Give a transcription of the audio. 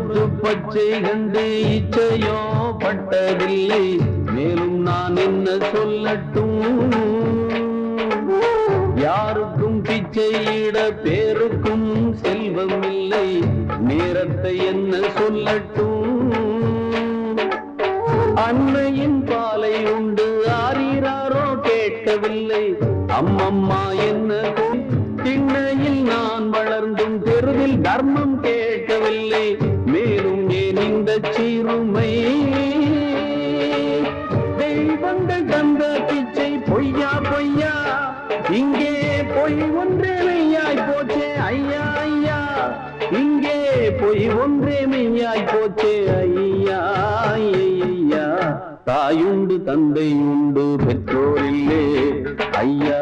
சோரத்து பச்சை கண்டு இச்சையோ பட்டதில்லை. மேலும் நான் என்ன சொல்லட்டும்? யாருக்கும் பிச்சையிட பேருக்கும் செல்வம் இல்லை. நேரத்தை என்ன சொல்லட்டும்? அன்னையின் பாலை உண்டு ஆரீராரோ கேட்கவில்லை. அம்மம்மா என்ன திண்ணையில் நான் வளர்ந்தும் தெருவில் தர்மம் கேட்கவில்லை. மேலும் ஏன் இந்த சிறுமை? தெய்வங்கள் தந்த பிச்சை பொய்யா பொய்யா, இங்கே பொய் ஒன்றே மெய்யாய் போச்சே ஐயா ஐயா. இங்கே பொய் ஒன்றே மெய்யாய் போச்சே ஐயா ஐயா. தாயுண்டு தந்தை உண்டு பெற்றோரில்லே ஐயா